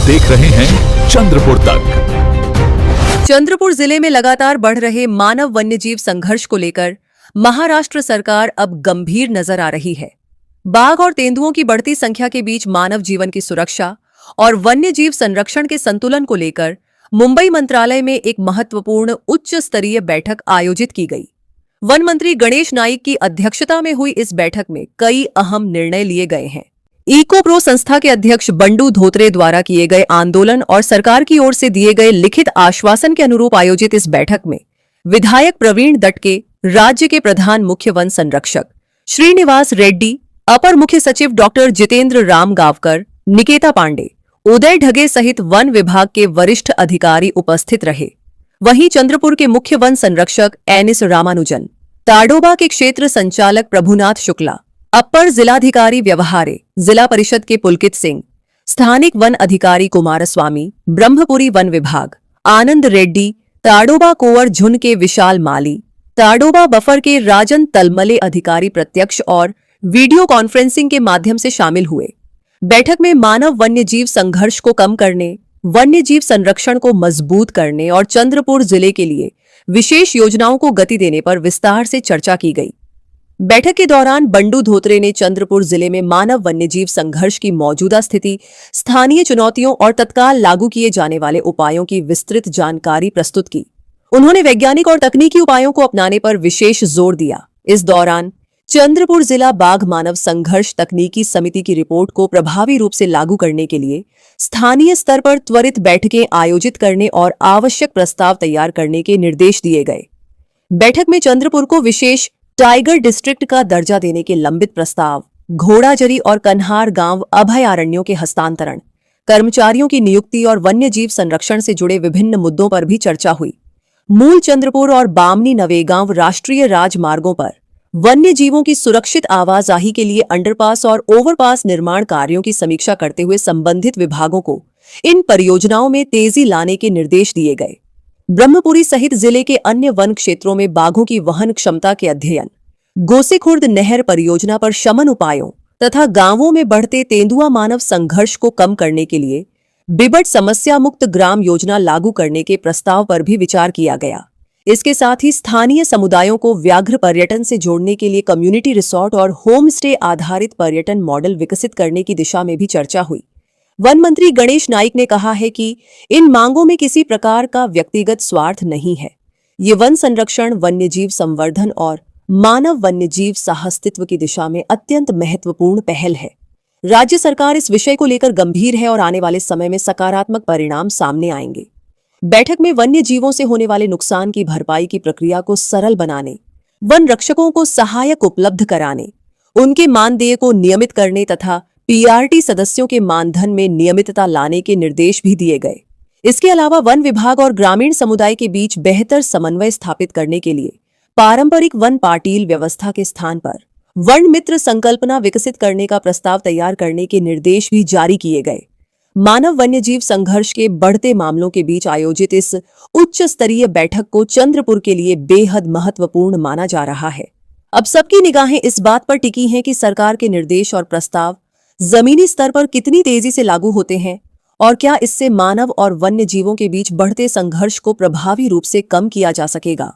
देख रहे हैं चंद्रपुर तक। चंद्रपुर जिले में लगातार बढ़ रहे मानव वन्यजीव संघर्ष को लेकर महाराष्ट्र सरकार अब गंभीर नजर आ रही है। बाघ और तेंदुओं की बढ़ती संख्या के बीच मानव जीवन की सुरक्षा और वन्यजीव संरक्षण के संतुलन को लेकर मुंबई मंत्रालय में एक महत्वपूर्ण उच्च स्तरीय बैठक आयोजित की गई। वन मंत्री गणेश नाइक की अध्यक्षता में हुई इस बैठक में कई अहम निर्णय लिए गए हैं। इको प्रो संस्था के अध्यक्ष बंडू धोत्रे द्वारा किए गए आंदोलन और सरकार की ओर से दिए गए लिखित आश्वासन के अनुरूप आयोजित इस बैठक में विधायक प्रवीण दटके, राज्य के प्रधान मुख्य वन संरक्षक श्रीनिवास रेड्डी, अपर मुख्य सचिव डॉक्टर जितेंद्र राम गावकर, निकेता पांडे, उदय ढगे सहित वन विभाग के वरिष्ठ अधिकारी उपस्थित रहे। वहीं चंद्रपुर के मुख्य वन संरक्षक एनिस रामानुजन, ताडोबा के क्षेत्र संचालक प्रभुनाथ शुक्ला, अपर जिलाधिकारी व्यवहारे, जिला परिषद के पुलकित सिंह, स्थानिक वन अधिकारी कुमारस्वामी, ब्रह्मपुरी वन विभाग, आनंद रेड्डी, ताडोबा कोवर झुंड के विशाल माली, ताडोबा बफर के राजन तलमले अधिकारी प्रत्यक्ष और वीडियो कॉन्फ्रेंसिंग के माध्यम से शामिल हुए। बैठक में मानव वन्यजीव संघर्ष को कम करने, वन्यजीव संरक्षण को मजबूत करने और चंद्रपुर जिले के लिए विशेष योजनाओं को गति देने पर विस्तार से चर्चा की गई। बैठक के दौरान बंडू धोत्रे ने चंद्रपुर जिले में मानव वन्यजीव संघर्ष की मौजूदा स्थिति, स्थानीय चुनौतियों और तत्काल लागू किए जाने वाले उपायों की विस्तृत जानकारी प्रस्तुत की। उन्होंने वैज्ञानिक और तकनीकी उपायों को अपनाने पर विशेष जोर दिया। इस दौरान चंद्रपुर जिला बाघ मानव संघर्ष तकनीकी समिति की रिपोर्ट को प्रभावी रूप से लागू करने के लिए स्थानीय स्तर पर त्वरित बैठकें आयोजित करने और आवश्यक प्रस्ताव तैयार करने के निर्देश दिए गए। बैठक में चंद्रपुर को विशेष टाइगर डिस्ट्रिक्ट का दर्जा देने के लंबित प्रस्ताव, घोड़ाजरी और कन्हार गांव अभयारण्यों के हस्तांतरण, कर्मचारियों की नियुक्ति और वन्यजीव संरक्षण से जुड़े विभिन्न मुद्दों पर भी चर्चा हुई। मूल चंद्रपुर और बामनी नवेगांव राष्ट्रीय राजमार्गों पर वन्य जीवों की सुरक्षित आवाजाही के लिए अंडरपास और ओवरपास निर्माण कार्यों की समीक्षा करते हुए संबंधित विभागों को इन परियोजनाओं में तेजी लाने के निर्देश दिए गए। ब्रह्मपुरी सहित जिले के अन्य वन क्षेत्रों में बाघों की वहन क्षमता के अध्ययन, गोसेखुर्द नहर परियोजना पर शमन उपायों तथा गांवों में बढ़ते तेंदुआ मानव संघर्ष को कम करने के लिए बिबट समस्या मुक्त ग्राम योजना लागू करने के प्रस्ताव पर भी विचार किया गया। इसके साथ ही स्थानीय समुदायों को व्याघ्र पर्यटन से जोड़ने के लिए कम्युनिटी रिसोर्ट और होम स्टे आधारित पर्यटन मॉडल विकसित करने की दिशा में भी चर्चा हुई। वन मंत्री गणेश नाइक ने कहा है कि इन मांगों में किसी प्रकार का व्यक्तिगत स्वार्थ नहीं है। ये वन संरक्षण, वन्यजीव संवर्धन और मानव वन्यजीव साहस्तित्व की दिशा में अत्यंत महत्वपूर्ण पहल है। राज्य सरकार इस विषय को लेकर गंभीर है और आने वाले समय में सकारात्मक परिणाम सामने आएंगे। बैठक में वन्य जीवों से होने वाले नुकसान की भरपाई की प्रक्रिया को सरल बनाने, वन रक्षकों को सहायक उपलब्ध कराने, उनके मानदेय को नियमित करने तथा पीआरटी सदस्यों के मानधन में नियमितता लाने के निर्देश भी दिए गए। इसके अलावा वन विभाग और ग्रामीण समुदाय के बीच बेहतर समन्वय स्थापित करने के लिए पारंपरिक वन पाटील व्यवस्था के स्थान पर वन मित्र संकल्पना विकसित करने का प्रस्ताव तैयार करने के निर्देश भी जारी किए गए। मानव वन्यजीव संघर्ष के बढ़ते मामलों के बीच आयोजित इस उच्च स्तरीय बैठक को चंद्रपुर के लिए बेहद महत्वपूर्ण माना जा रहा है। अब सबकी निगाहें इस बात पर टिकी हैं कि सरकार के निर्देश और प्रस्ताव जमीनी स्तर पर कितनी तेजी से लागू होते हैं और क्या इससे मानव और वन्य जीवों के बीच बढ़ते संघर्ष को प्रभावी रूप से कम किया जा सकेगा।